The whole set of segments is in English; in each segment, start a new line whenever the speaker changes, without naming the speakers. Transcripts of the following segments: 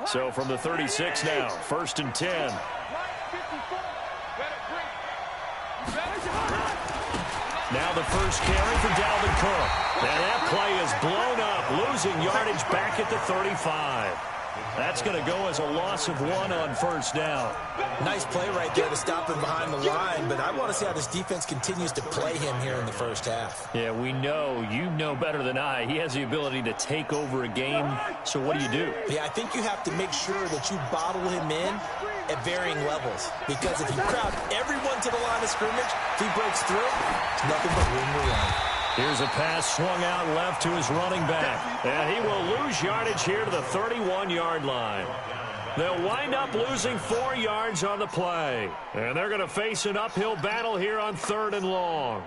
So from the 36 now, 1st and 10. Now the first carry for Dalvin Cook. And that play is blown up, losing yardage back at the 35. That's going to go as a loss of 1 on 1st down.
Nice play right there to stop him behind the line, but I want to see how this defense continues to play him here in the first half.
Yeah, we know, you know better than I, he has the ability to take over a game. So what do?
Yeah, I think you have to make sure that you bottle him in at varying levels, because if you crowd everyone to the line of scrimmage, if he breaks through, it's nothing but room to run.
Here's a pass swung out left to his running back. And he will lose yardage here to the 31-yard line. They'll wind up losing 4 yards on the play. And they're going to face an uphill battle here on 3rd and long.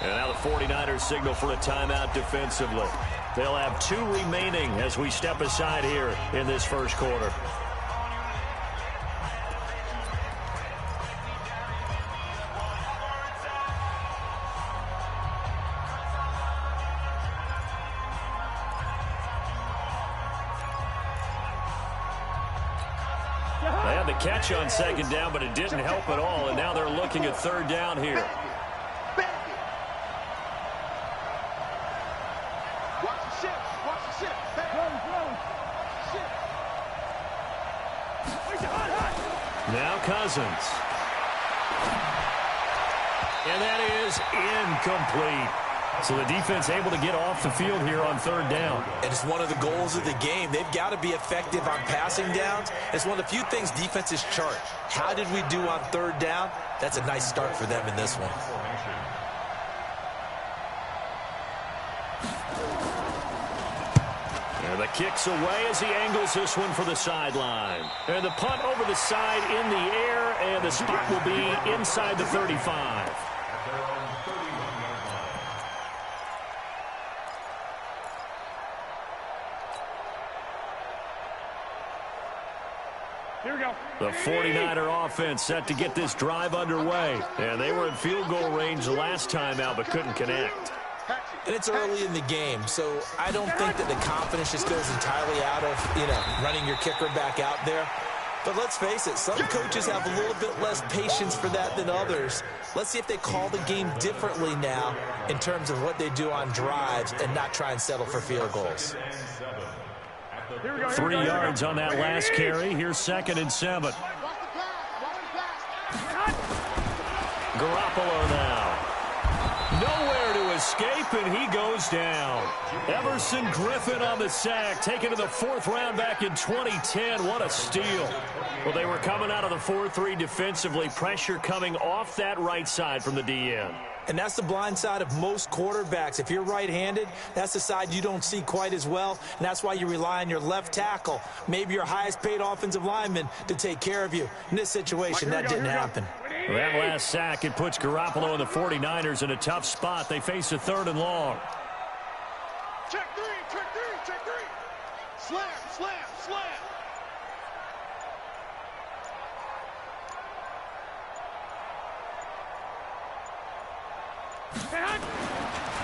And now the 49ers signal for a timeout defensively. They'll have 2 remaining as we step aside here in this first quarter. They had the catch on 2nd down, but it didn't help at all, and now they're looking at 3rd down here. Now Cousins. And that is incomplete. So the defense able to get off the field here on 3rd down.
And it's one of the goals of the game. They've got to be effective on passing downs. It's one of the few things defenses chart. How did we do on 3rd down? That's a nice start for them in this one.
And the kick's away as he angles this one for the sideline. And the punt over the side in the air, and the spot will be inside the 35.
Here we go.
The 49er offense set to get this drive underway. And they were in field goal range last time out, but couldn't connect.
And it's early in the game, so I don't think that the confidence just goes entirely out of, running your kicker back out there. But let's face it, some coaches have a little bit less patience for that than others. Let's see if they call the game differently now in terms of what they do on drives and not try and settle for field goals.
3 yards on that last carry. Here's 2nd and 7. Garoppolo now. Nowhere to escape, and he goes down. Everson Griffin on the sack, taken to the 4th round back in 2010. What a steal. Well, they were coming out of the 4-3 defensively. Pressure coming off that right side from the DN.
And that's the blind side of most quarterbacks. If you're right-handed, that's the side you don't see quite as well, and that's why you rely on your left tackle, maybe your highest-paid offensive lineman, to take care of you. In this situation, that didn't happen.
That last sack, it puts Garoppolo and the 49ers in a tough spot. They face a 3rd and long.
Check 3, check 3, check 3. Slam, slam, slam.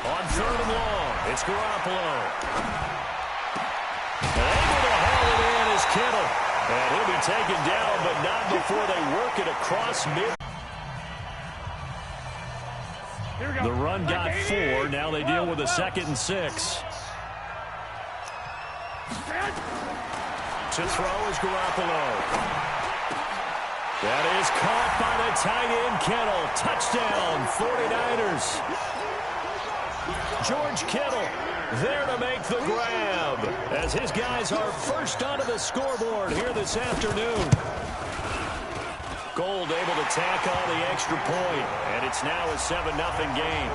On 3rd and long, it's Garoppolo. Able to haul it in is Kittle. And he'll be taken down, but not before they work it across mid. The run got 4. Now they deal with a 2nd and 6. To throw is Garoppolo. That is caught by the tight end, Kittle. Touchdown, 49ers. George Kittle there to make the grab as his guys are first onto the scoreboard here this afternoon. Gold able to tack on the extra point, and it's now a 7-0 game.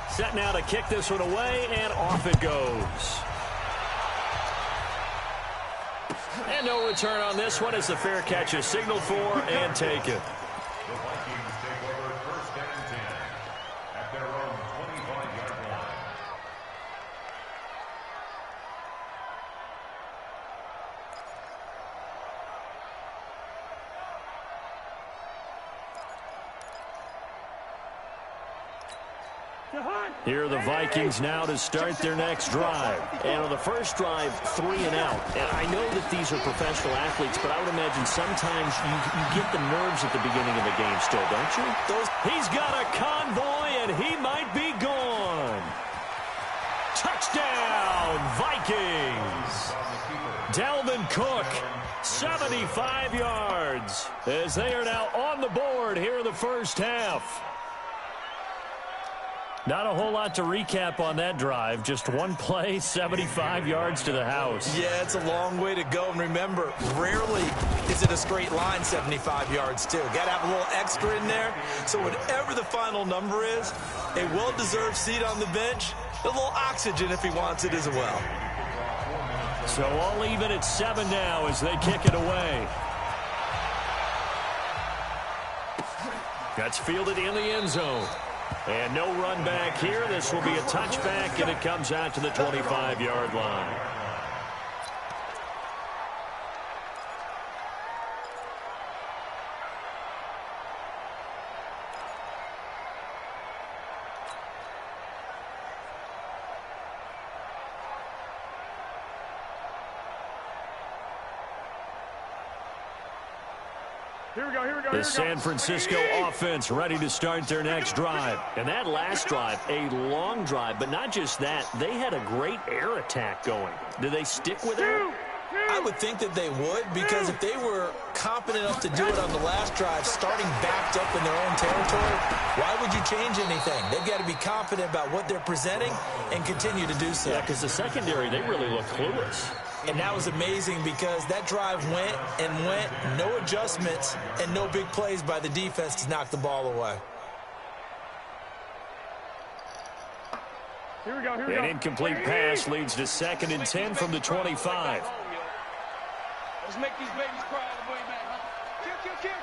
Set now to kick this one away, and off it goes. And no return on this one as the fair catch is signaled for and taken.
The Vikings take over 1st and 10 at their own 25-yard line.
Here are the Vikings now to start their next drive. And on the first drive, 3 and out. And I know that these are professional athletes, but I would imagine sometimes you get the nerves at the beginning of the game still, don't you? He's got a convoy, and he might be gone. Touchdown, Vikings. Dalvin Cook, 75 yards, as they are now on the board here in the first half. Not a whole lot to recap on that drive. Just one play, 75 yards to the house.
Yeah, it's a long way to go. And remember, rarely is it a straight line 75 yards, too. Got to have a little extra in there. So whatever the final number is, a well-deserved seat on the bench, a little oxygen if he wants it as well.
So all even at 7 now as they kick it away. That's fielded in the end zone. And no run back here. This will be a touchback, and it comes out to the 25-yard line. The San Francisco offense ready to start their next drive. And that last drive, a long drive, but not just that. They had a great air attack going. Do they stick with that?
I would think that they would, because if they were competent enough to do it on the last drive, starting backed up in their own territory, why would you change anything? They've got to be confident about what they're presenting and continue to do so.
Yeah, because the secondary, they really look clueless.
And that was amazing because that drive went and went, no adjustments, and no big plays by the defense to knock the ball away.
Here we go.
An incomplete pass leads to 2nd and 10 from the 25.
Let's make these babies cry all the way back, huh? Kill.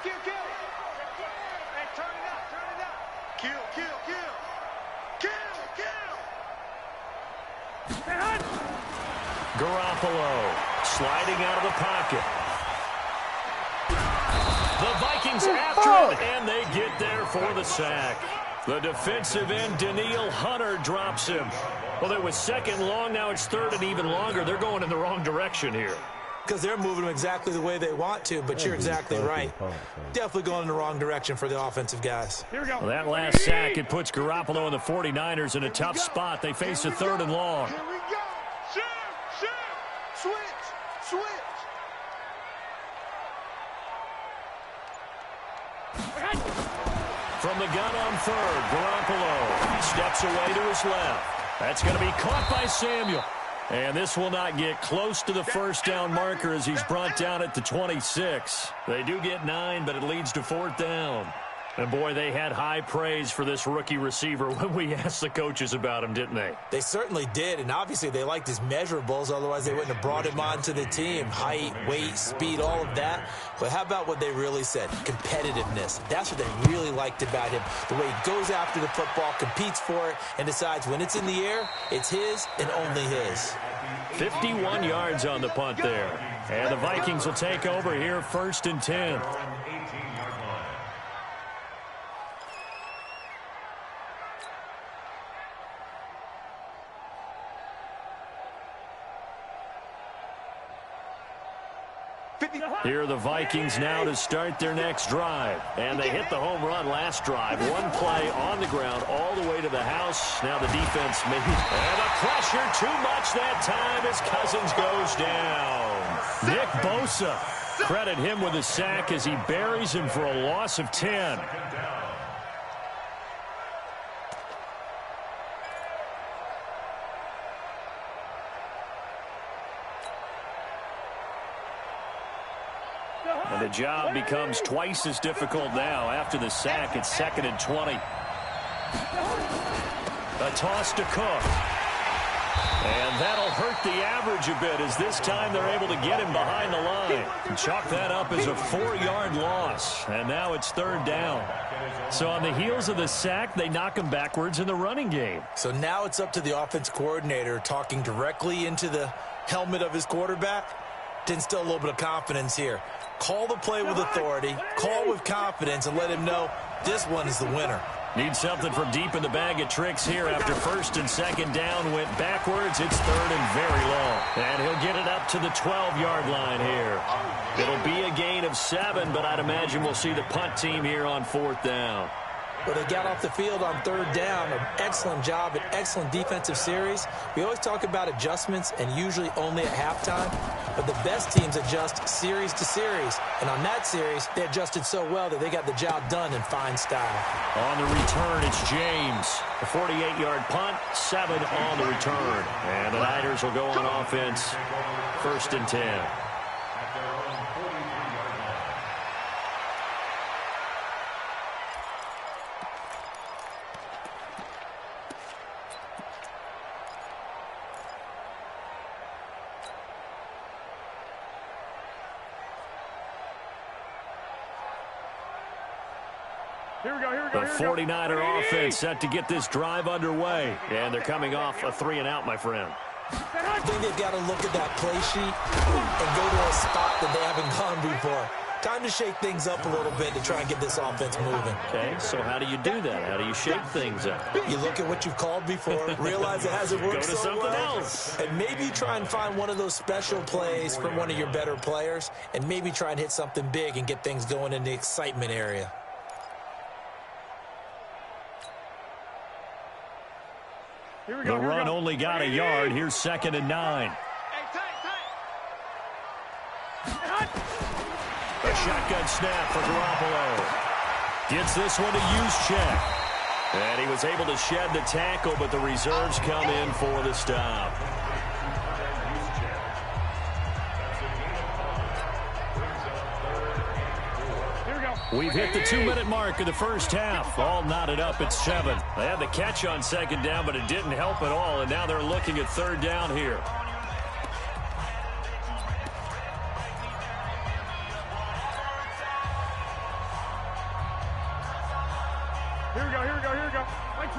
Hey, turn it up. Kill.
Garoppolo sliding out of the pocket. The Vikings after it, and they get there for the sack. The defensive end, Danielle Hunter, drops him. Well, it was 2nd long. Now it's 3rd and even longer. They're going in the wrong direction here.
Because they're moving them exactly the way they want to, but you're exactly right. Definitely going in the wrong direction for the offensive guys.
Here we go.
Well, that last sack, it puts Garoppolo and the 49ers in a tough spot. They face a 3rd and long.
Here we go. Switch.
From the gun on 3rd, Garoppolo steps away to his left. That's going to be caught by Samuel. And this will not get close to the first down marker as he's brought down at the 26. They do get 9, but it leads to 4th down. And, boy, they had high praise for this rookie receiver when we asked the coaches about him, didn't they?
They certainly did, and obviously they liked his measurables, otherwise they wouldn't have brought him onto the team. Height, weight, speed, all of that. But how about what they really said? Competitiveness. That's what they really liked about him. The way he goes after the football, competes for it, and decides when it's in the air, it's his and only his.
51 yards on the punt there. And the Vikings will take over here 1st and 10. Here are the Vikings now to start their next drive. And they hit the home run last drive. One play on the ground all the way to the house. Now the defense maybe. And the pressure too much that time as Cousins goes down. Nick Bosa, credit him with a sack as he buries him for a loss of 10. And the job becomes twice as difficult now. After the sack, it's 2nd and 20. A toss to Cook. And that'll hurt the average a bit as this time they're able to get him behind the line. And chalk that up as a 4-yard loss. And now it's 3rd down. So on the heels of the sack, they knock him backwards in the running game.
So now it's up to the offense coordinator talking directly into the helmet of his quarterback to instill a little bit of confidence here. Call the play with authority, call with confidence, and let him know this one is the winner.
Need something from deep in the bag of tricks here after 1st and 2nd down went backwards. It's 3rd and very long. And he'll get it up to the 12-yard line here. It'll be a gain of 7, but I'd imagine we'll see the punt team here on 4th down.
Well, they got off the field on 3rd down. An excellent job, an excellent defensive series. We always talk about adjustments and usually only at halftime. But the best teams adjust series to series. And on that series, they adjusted so well that they got the job done in fine style.
On the return, it's James. A 48-yard punt, 7 on the return. And the Niners will go on offense, 1st and 10. The 49er offense set to get this drive underway. And they're coming off a 3-and-out, my friend.
I think they've got to look at that play sheet and go to a spot that they haven't gone before. Time to shake things up a little bit to try and get this offense moving.
Okay, so how do you do that? How do you shake things up?
You look at what you've called before, realize it hasn't worked
so
so
something
well,
else.
and maybe try and find one of those special plays from one of your better players, and maybe try and hit something big and get things going in the excitement area.
The run only got a yard. Here's 2nd and 9. A shotgun snap for Garoppolo. Gets this one to Juszczyk. And he was able to shed the tackle, but the reserves come in for the stop. We've hit the 2-minute mark of the first half. All knotted up at 7. They had the catch on 2nd down, but it didn't help at all, and now they're looking at 3rd down here.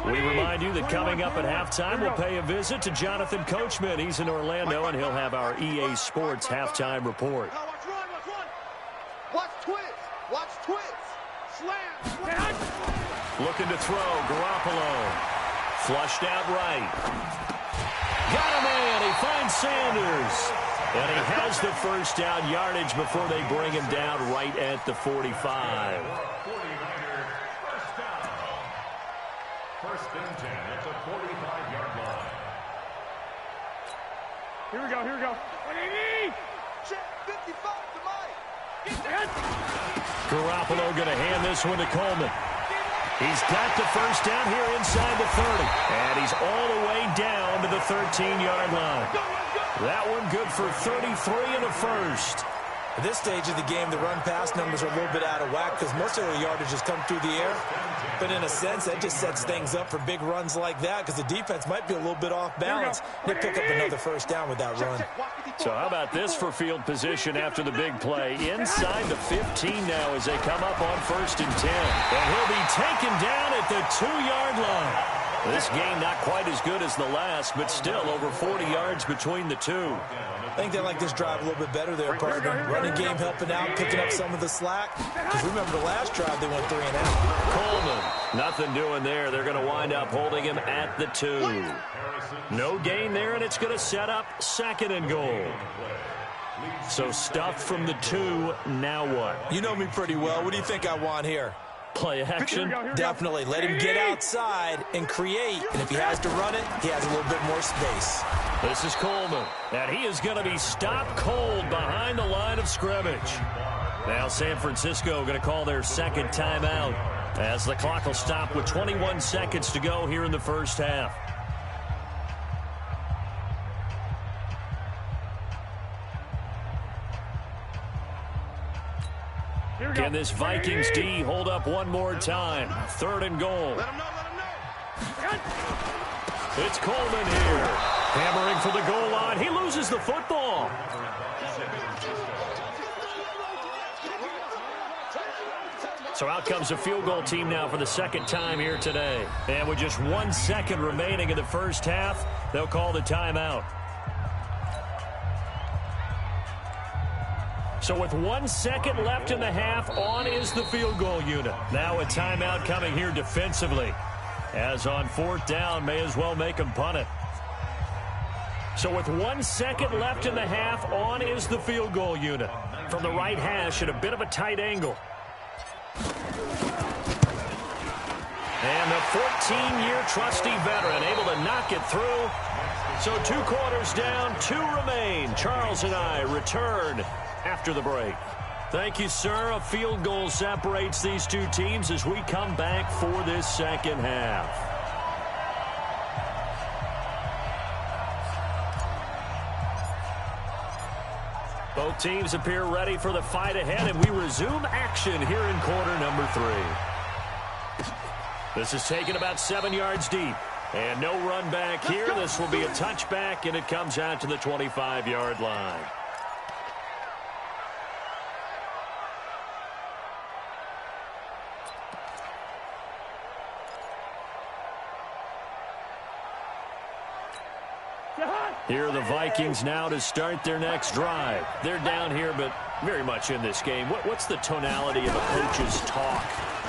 We remind you that coming up at halftime, we'll pay a visit to Jonathan Coachman. He's in Orlando, and he'll have our EA Sports halftime report.
Watch twist. Watch twist. Slam.
Looking to throw. Garoppolo. Flushed out right. Got a man. He finds Sanders. And he has the 1st down yardage before they bring him down right at the 45.
1st and 10 at the 45-yard line.
Here we go. Check 55 to Mike.
Garoppolo going to hand this one to Coleman. He's got the 1st down here inside the 30. And he's all the way down to the 13-yard line. That one good for 33 in the 1st.
At this stage of the game, the run-pass numbers are a little bit out of whack because most of the yardage has come through the air. But in a sense, that just sets things up for big runs like that because the defense might be a little bit off balance. They pick up another 1st down with that run.
So how about this for field position after the big play? Inside the 15 now as they come up on 1st and 10. And he'll be taken down at the 2-yard line. This game not quite as good as the last, but still over 40 yards between the two.
I think they like this drive a little bit better there, partner. Running game helping out, picking up some of the slack. Because remember the last drive, they went 3-and-out.
Coleman, nothing doing there. They're going to wind up holding him at the 2. No gain there, and it's going to set up 2nd and goal. So stuffed from the 2, now what?
You know me pretty well. What do you think I want here?
Play action?
Definitely. Let him get outside and create. And if he has to run it, he has a little bit more space.
This is Coleman, and he is going to be stopped cold behind the line of scrimmage. Now San Francisco going to call their 2nd timeout as the clock will stop with 21 seconds to go here in the 1st half. Can this Vikings D hold up one more time? 3rd and goal. It's Coleman here. Hammering for the goal line. He loses the football. So out comes a field goal team now for the second time here today. And with just 1 second remaining in the first half, they'll call the timeout. So with 1 second left in the half, on is the field goal unit. Now a timeout coming here defensively. As on fourth down, may as well make them punt it. So with 1 second left in the half, on is the field goal unit. From the right hash at a bit of a tight angle. And the 14-year trusty veteran able to knock it through. So 2 quarters down, 2 remain. Charles and I return after the break. Thank you, sir. A field goal separates these two teams as we come back for this second half. Both teams appear ready for the fight ahead, and we resume action here in quarter number 3. This is taken about 7 yards deep. And no run back here. This will be a touchback, and it comes out to the 25-yard line. Here are the Vikings now to start their next drive. They're down here, but very much in this game. What's the tonality of a coach's talk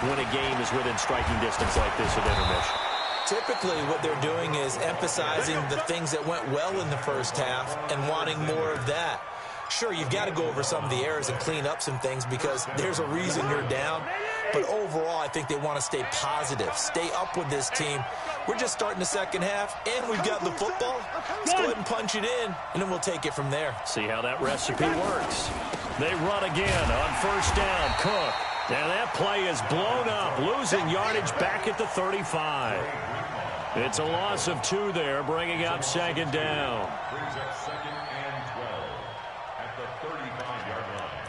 when a game is within striking distance like this at intermission?
Typically, what they're doing is emphasizing the things that went well in the first half and wanting more of that. Sure, you've got to go over some of the errors and clean up some things because there's a reason you're down. But overall, I think they want to stay positive, stay up with this team. We're just starting the second half, and we've got the football. Let's go ahead and punch it in, and then we'll take it from there.
See how that recipe works. They run again on first down. Cook. And that play is blown up, losing yardage back at the 35. It's a loss of 2 there, bringing up second down.
Brings up 2nd and 12 at the 35-yard line.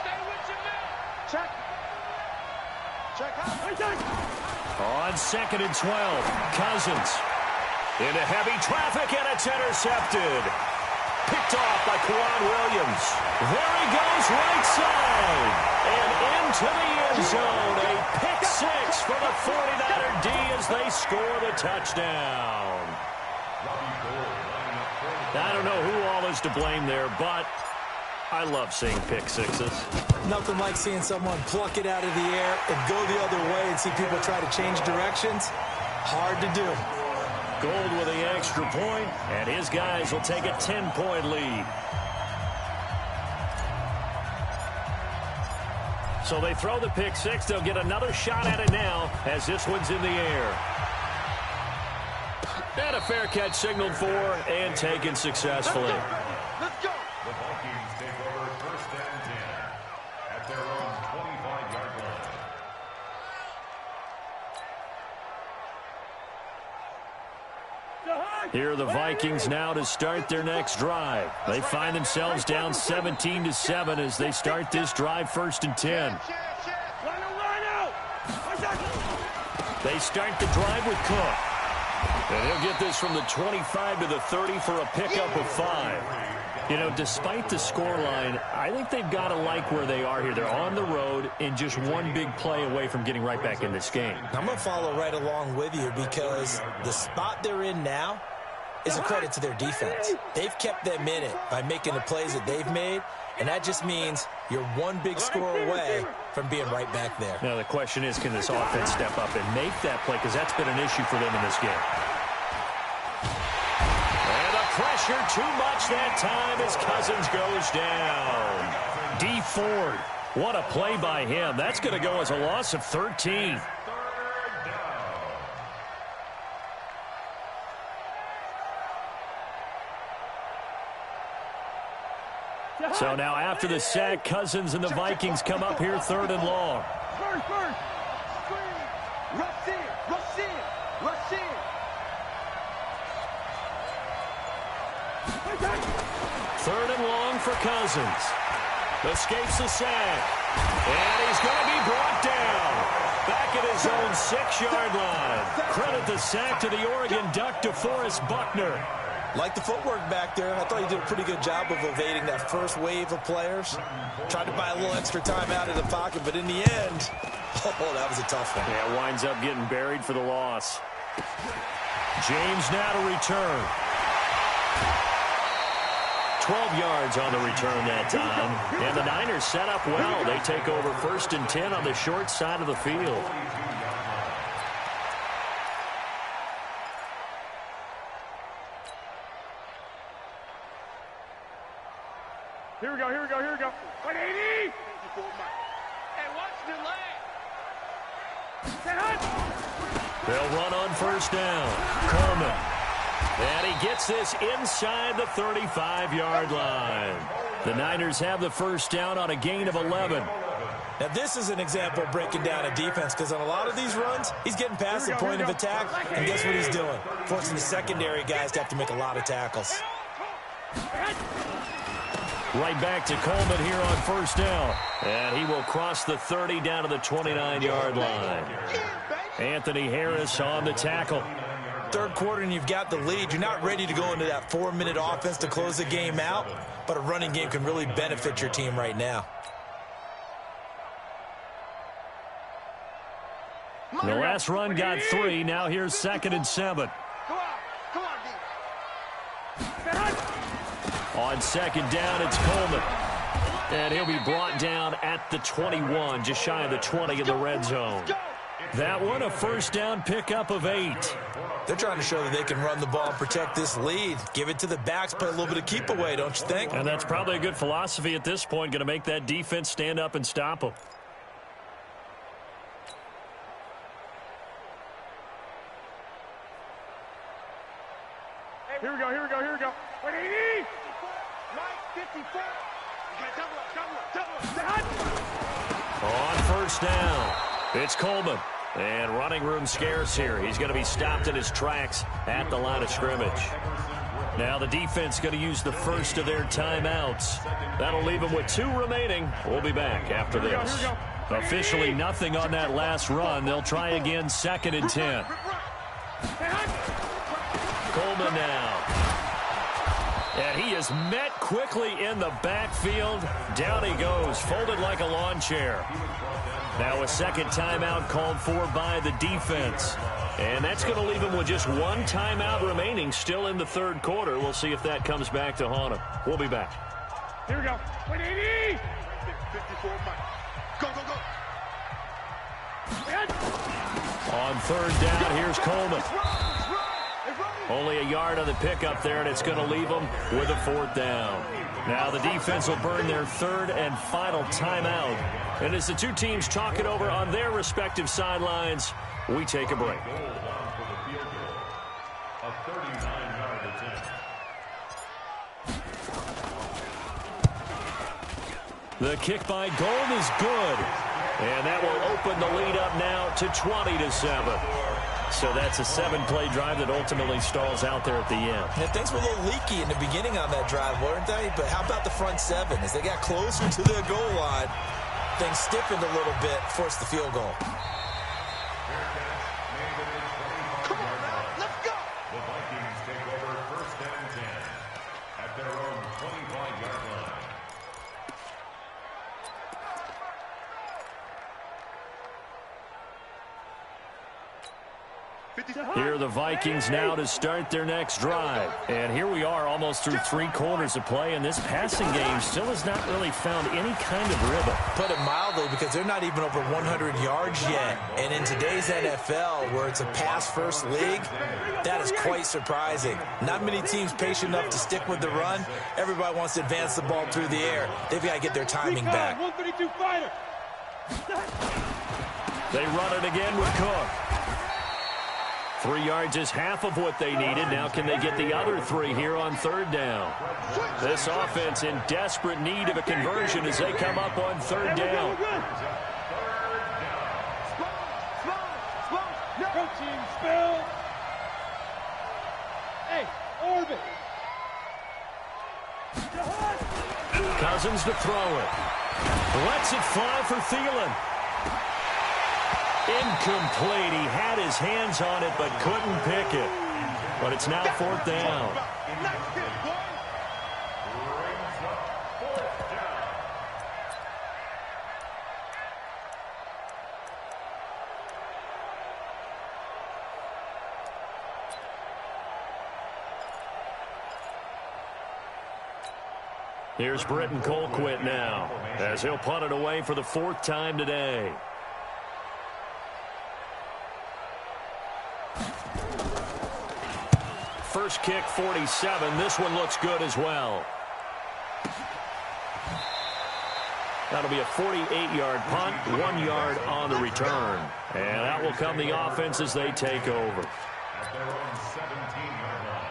Stay with your man. Check. Check out.
On 2nd and 12, Cousins. Into heavy traffic, and it's intercepted. Picked off by Kwan Williams. There he goes, right side. And into the end zone. A pick 6 for the 49er D as they score the touchdown. I don't know who all is to blame there, but I love seeing pick 6s.
Nothing like seeing someone pluck it out of the air and go the other way and see people try to change directions. Hard to do.
Gold with the extra point, and his guys will take a 10-point lead. So they throw the pick 6. They'll get another shot at it now as this one's in the air. And a fair catch signaled for and taken successfully.
Let's go.
The Vikings take over 1st and 10 at their own 25-yard line.
Here are the Vikings now to start their next drive. They find themselves down 17-7 as they start this drive 1st and 10. They start the drive with Cook. And he'll get this from the 25 to the 30 for a pickup of 5. You know, despite the scoreline, I think they've got to like where they are here. They're on the road and just one big play away from getting right back in this game.
I'm going to follow right along with you because the spot they're in now is a credit to their defense. They've kept them in it by making the plays that they've made, and that just means you're one big score away from being right back there.
Now, the question is, can this offense step up and make that play? Because that's been an issue for them in this game. And the pressure too much that time as Cousins goes down. D. Ford, what a play by him. That's going to go as a loss of 13. So now after the sack, Cousins and the Vikings come up here 3rd and long.
First. Rush in.
Third and long for Cousins. Escapes the sack. And he's going to be brought down. Back at his own 6-yard line. Credit the sack to the Oregon Duck, DeForest Buckner.
Like the footwork back there. I thought he did a pretty good job of evading that first wave of players. Tried to buy a little extra time out of the pocket, but in the end, oh, that was a tough one.
Yeah, winds up getting buried for the loss. James now to return. 12 yards on the return that time. And the Niners set up well. They take over 1st and 10 on the short side of the field.
Here we go, here we go, here we go. 180! Hey, watch the leg.
They'll run on 1st down. Coleman. And he gets this inside the 35-yard line. The Niners have the 1st down on a gain of 11.
Now, this is an example of breaking down a defense, because on a lot of these runs, he's getting past the point of attack, and guess what he's doing? Forcing the secondary guys to have to make a lot of tackles.
Right back to Coleman here on 1st down. And he will cross the 30 down to the 29-yard line. Anthony Harris on the tackle.
Third quarter and you've got the lead. You're not ready to go into that 4-minute offense to close the game out, but a running game can really benefit your team right now.
The last run got 3. Now here's 2nd and 7. On 2nd down, it's Coleman. And he'll be brought down at the 21, just shy of the 20 in the red zone. That one, a 1st down pickup of 8.
They're trying to show that they can run the ball and protect this lead. Give it to the backs, play a little bit of keep away, don't you think?
And that's probably a good philosophy at this point, going to make that defense stand up and stop them.
Here we go, here we go, here we go. 180! 54.
On 1st down, it's Coleman. And running room scarce here. He's going to be stopped in his tracks at the line of scrimmage. Now the defense going to use the first of their timeouts. That'll leave them with 2 remaining. We'll be back after this. Officially nothing on that last run. They'll try again, 2nd and 10. Coleman now. And he is met quickly in the backfield. Down he goes, folded like a lawn chair. Now a 2nd timeout called for by the defense. And that's going to leave him with just 1 timeout remaining still in the 3rd quarter. We'll see if that comes back to haunt him. We'll be back.
Here we go. 180! 54, go, go, go.
On 3rd down, here's Coleman. Only a yard on the pickup there, and it's going to leave them with a 4th down. Now the defense will burn their 3rd and final timeout. And as the 2 teams talk it over on their respective sidelines, we take a break. The kick by Gold is good. And that will open the lead up now to 20-7. So that's a 7-play drive that ultimately stalls out there at the end.
Yeah, things were a little leaky in the beginning on that drive, weren't they? But how about the front 7? As they got closer to their goal line, things stiffened a little bit, forced the field goal.
Come on, man. Let's go.
The Vikings take over 1st and 10 at their own 25-yard line.
Here are the Vikings now to start their next drive. And here we are almost through 3 quarters of play, and this passing game still has not really found any kind of rhythm.
Put it mildly, because they're not even over 100 yards yet. And in today's NFL, where it's a pass-first league, that is quite surprising. Not many teams patient enough to stick with the run. Everybody wants to advance the ball through the air. They've got to get their timing back.
132 fighter.
They run it again with Cook. 3 yards is half of what they needed. Now can they get the other 3 here on 3rd down? This offense in desperate need of a conversion as they come up on 3rd down.
Go team, spill. Hey, orbit.
Cousins to throw it. Lets it fly for Thielen. Incomplete. He had his hands on it but couldn't pick it. But it's now 4th down. Here's Britton Colquitt now, as he'll punt it away for the 4th time today. First kick, 47. This one looks good as well. That'll be a 48-yard punt, 1 yard on the return. And that will come the offense as they take over.
At their own 17-yard line.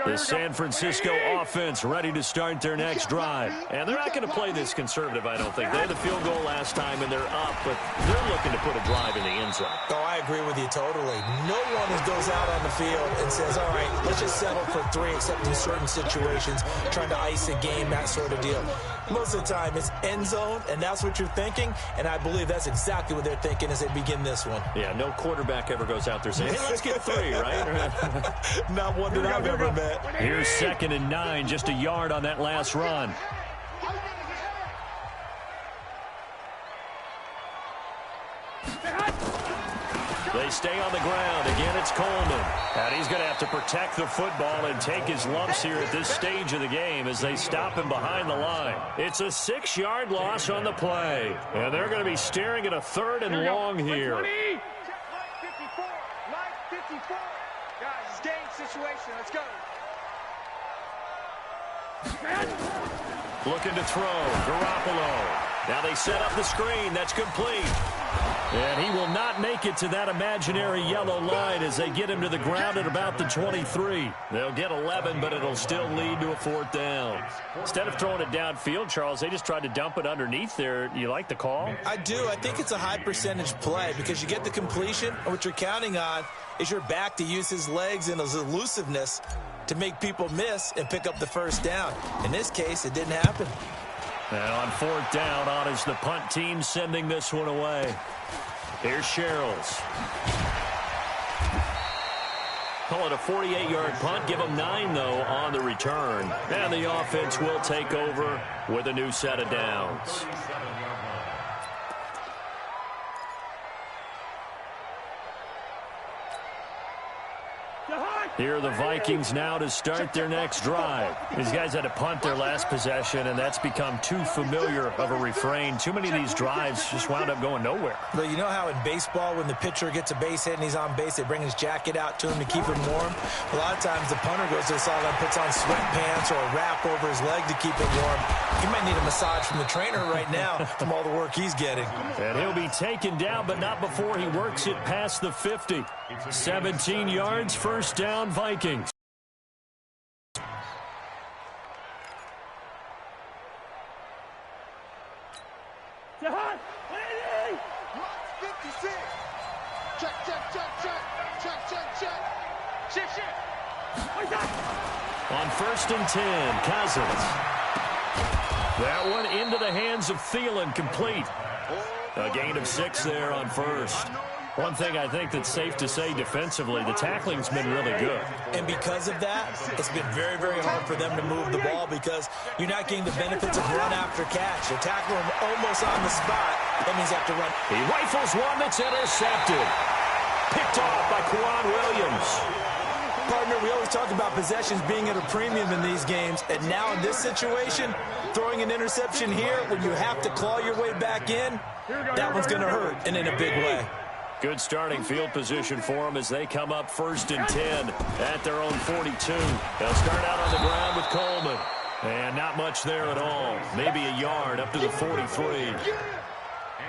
The San Francisco offense ready to start their next drive. And they're not going to play this conservative, I don't think. They had the field goal last time, and they're up, but they're looking to put a drive in the end zone.
Oh, I agree with you totally. No one goes out on the field and says, all right, let's just settle for 3, except in certain situations, trying to ice a game, that sort of deal. Most of the time, it's end zone, and that's what you're thinking, and I believe that's exactly what they're thinking as they begin this one.
Yeah, no quarterback ever goes out there saying, hey, let's get 3, right?
Not one that I've ever met.
Here's 2nd and 9, just a yard on that last run. They stay on the ground. Again, it's Coleman. And he's going to have to protect the football and take his lumps here at this stage of the game as they stop him behind the line. It's a 6-yard loss on the play. And they're going to be staring at a 3rd and long here.
Line 54. Line 54. Guys, it's game situation. Let's go.
Looking to throw. Garoppolo. Now they set up the screen. That's complete. And he will not make it to that imaginary yellow line as they get him to the ground at about the 23. They'll get 11, but it'll still lead to a 4th down. Instead of throwing it downfield, Charles, they just tried to dump it underneath there. You like the call?
I do. I think it's a high percentage play because you get the completion, and what you're counting on is your back to use his legs and his elusiveness to make people miss and pick up the 1st down. In this case, it didn't happen.
And on 4th down, on is the punt team sending this one away. Here's Sherrills. Call it a 48-yard punt. Give them 9, though, on the return. And the offense will take over with a new set of downs. Here are the Vikings now to start their next drive. These guys had to punt their last possession, and that's become too familiar of a refrain. Too many of these drives just wound up going nowhere.
But you know how in baseball, when the pitcher gets a base hit and he's on base, they bring his jacket out to him to keep him warm? A lot of times the punter goes to the sideline, puts on sweatpants or a wrap over his leg to keep it warm. He might need a massage from the trainer right now from all the work he's getting.
And he'll be taken down, but not before he works it past the 50. 17 yards, 1st down, Vikings.
Check, check, check, check, check, check, check. Shift, shift.
On 1st and 10, Cousins. That one into the hands of Thielen, complete. A gain of 6 there on 1st. One thing I think that's safe to say defensively, the tackling's been really good.
And because of that, it's been very, very hard for them to move the ball because you're not getting the benefits of run after catch. They're tackling him almost on the spot. That means you have to run.
He rifles one that's intercepted. Picked off by Quan Williams.
Partner, we always talk about possessions being at a premium in these games, and now in this situation, throwing an interception here when you have to claw your way back in, that one's going to hurt, and in a big way.
Good starting field position for them as they come up 1st and 10 at their own 42. They'll start out on the ground with Coleman. And not much there at all. Maybe a yard up to the 43.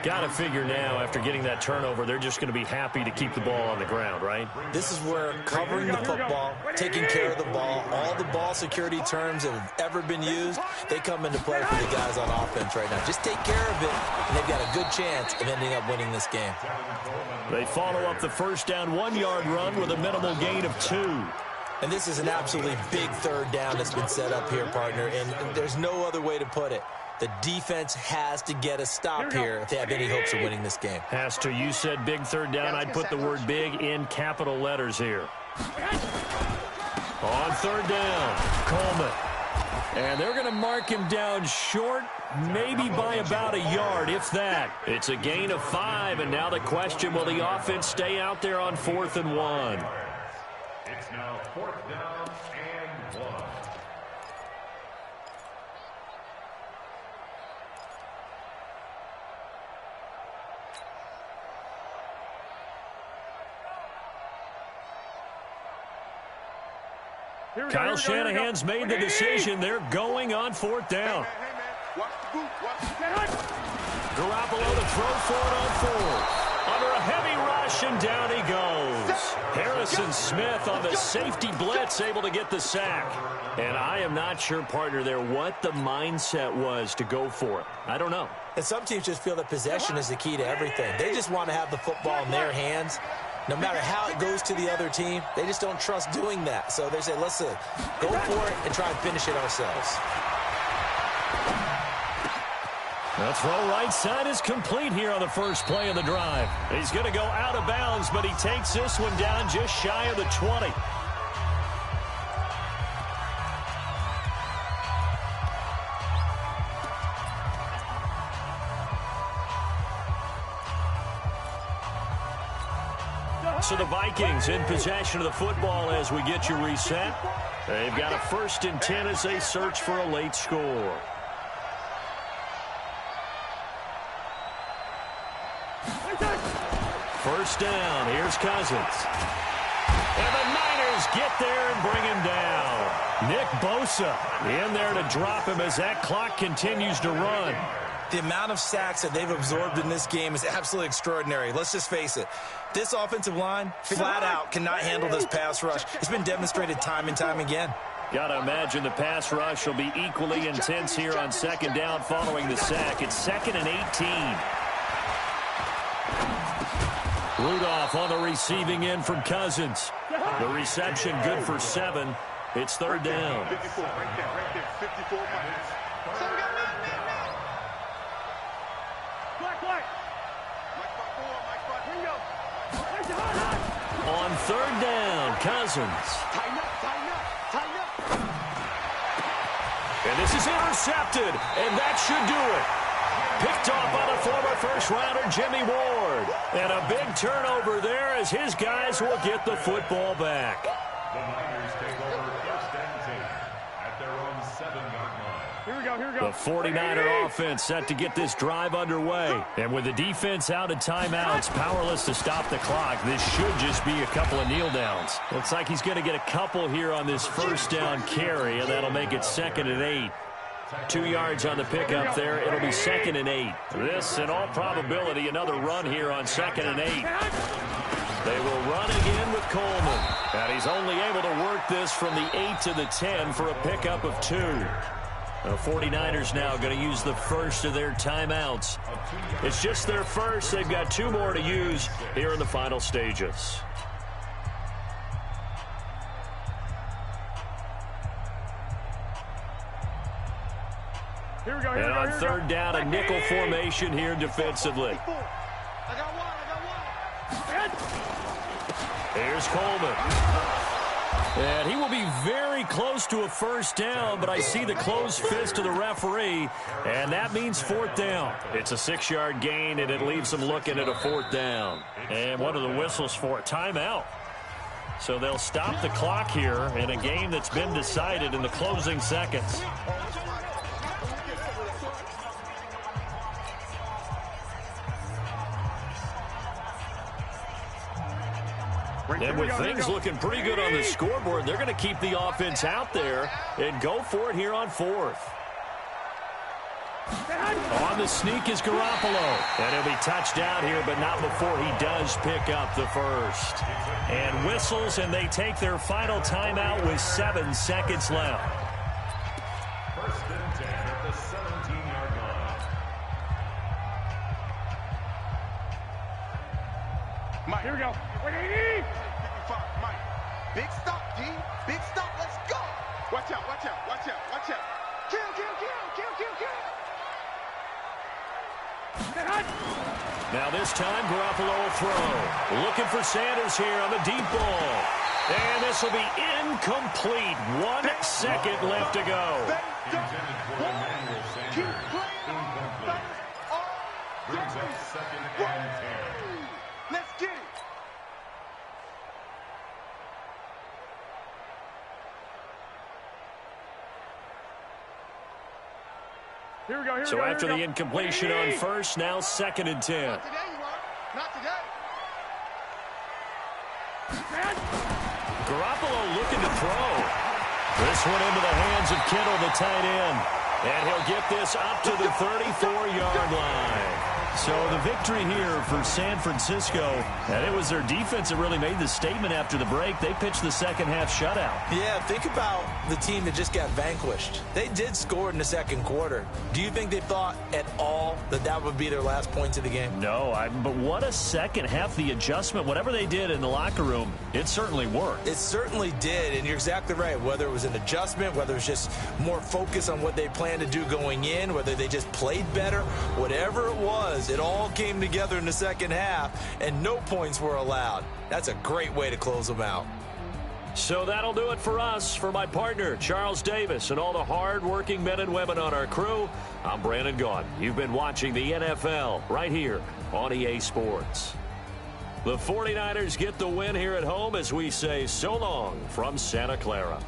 Got to figure now, after getting that turnover, they're just going to be happy to keep the ball on the ground, right?
This is where covering the football, taking care of the ball, all the ball security terms that have ever been used, they come into play for the guys on offense right now. Just take care of it, and they've got a good chance of ending up winning this game.
They follow up the first down 1-yard run with a minimal gain of 2.
And this is an absolutely big third down that's been set up here, partner, and there's no other way to put it. The defense has to get a stop here if they have any hopes of winning this game.
Has to. You said big third down. I'd put the word big in capital letters here. On third down, Coleman. And they're going to mark him down short, maybe by about a yard, if that. It's a gain of 5, and now the question, will the offense stay out there on 4th and 1?
It's now 4th down and 1.
Kyle Shanahan's made the decision. They're going on 4th down. Garoppolo to throw for it on 4th. Under a heavy rush, and down he goes. Harrison Smith on the safety blitz, able to get the sack. And I am not sure, partner, there what the mindset was to go for it. I don't know.
And some teams just feel that possession is the key to everything. They just want to have the football in their hands. No matter how it goes to the other team, they just don't trust doing that. So they say, let's go for it and try and finish it ourselves.
The throw right side is complete here on the first play of the drive. He's going to go out of bounds, but he takes this one down just shy of the 20. So the Vikings in possession of the football as we get you reset. They've got a 1st and 10 as they search for a late score. First down. Here's Cousins. And the Niners get there and bring him down. Nick Bosa in there to drop him as that clock continues to run.
The amount of sacks that they've absorbed in this game is absolutely extraordinary. Let's just face it. This offensive line, flat out, cannot handle this pass rush. It's been demonstrated time and time again.
Got to imagine the pass rush will be equally intense here on 2nd down following the sack. It's 2nd and 18. Rudolph on the receiving end from Cousins. The reception good for 7. It's 3rd down.
54, right there, 54 minutes.
On 3rd down, Cousins. And this is intercepted, and that should do it. Picked off by the former first-rounder Jimmy Ward. And a big turnover there as his guys will get the football back.
The Niners take over 1st and 10 at their own 7-yard line.
Here we go.
The 49er offense set to get this drive underway. And with the defense out at timeouts, powerless to stop the clock, this should just be a couple of kneel downs. Looks like he's going to get a couple here on this 1st down carry, and that'll make it 2nd and 8. 2 yards on the pickup there. It'll be 2nd and 8. This, in all probability, another run here on 2nd and 8. They will run again with Coleman. And he's only able to work this from the 8 to the 10 for a pickup of 2. The 49ers now going to use the first of their timeouts. It's just their first. They've got 2 more to use here in the final stages.
Here we go.
And on 3rd down, a nickel formation here defensively.
I got one.
Here's Coleman. And he will be very close to a 1st down, but I see the closed fist of the referee, and that means 4th down. It's a 6-yard gain, and it leaves them looking at a 4th down. And what are the whistles for? Timeout. So they'll stop the clock here in a game that's been decided in the closing seconds. And with things looking pretty good on the scoreboard, they're going to keep the offense out there and go for it here on 4th. On the sneak is Garoppolo. And he'll be touched down here, but not before he does pick up the first. And whistles, and they take their final timeout with 7 seconds left.
First and 10 at the 17-yard line.
Mike, here we go. Wait, Mike. Big stop, D. Big stop. Let's go. Watch out, watch out, watch out, watch out. Kill.
Now this time, Garoppolo will throw. Looking for Sanders here on the deep ball. And this will be incomplete. 1 second left to go.
Intended for Emmanuel Sanders. Incomplete. Brings up 2nd and 10.
Let's get it. Here we go.
So after the incompletion on first, now 2nd and 10.
Not today, you are. Not today.
Garoppolo looking to throw. This one into the hands of Kittle, the tight end. And he'll get this up to the 34-yard line. So the victory here for San Francisco, and it was their defense that really made the statement after the break. They pitched the second half shutout.
Yeah, think about the team that just got vanquished. They did score in the second quarter. Do you think they thought at all that that would be their last points of the game?
No, but what a second half. The adjustment, whatever they did in the locker room, it certainly worked.
It certainly did, and you're exactly right. Whether it was an adjustment, whether it was just more focus on what they planned to do going in, whether they just played better, whatever it was, it all came together in the second half, and no points were allowed. That's a great way to close them out.
So that'll do it for us. For my partner, Charles Davis, and all the hard-working men and women on our crew, I'm Brandon Gaudin. You've been watching the NFL right here on EA Sports. The 49ers get the win here at home as we say so long from Santa Clara.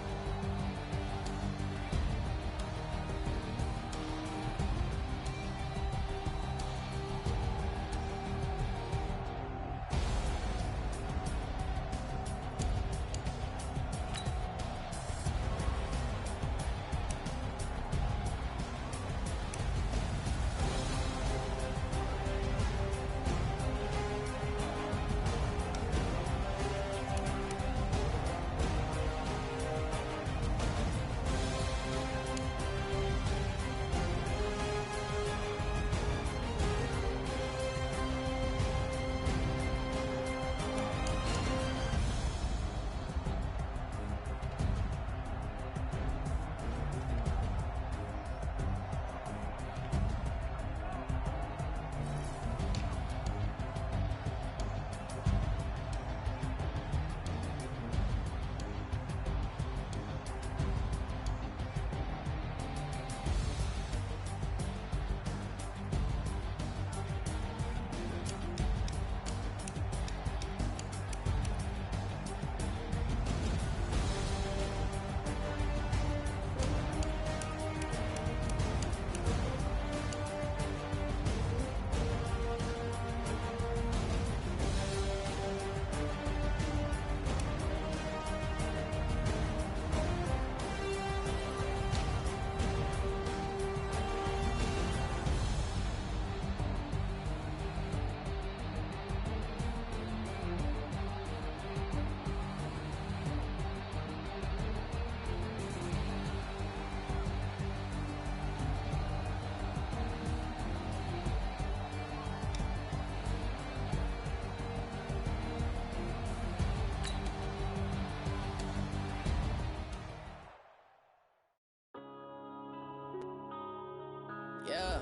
Yeah.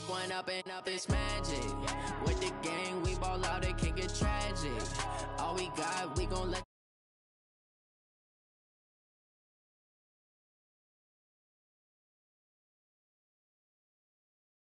One up and up, it's magic. With the gang, we ball out, it can get tragic. All we got, we gon' let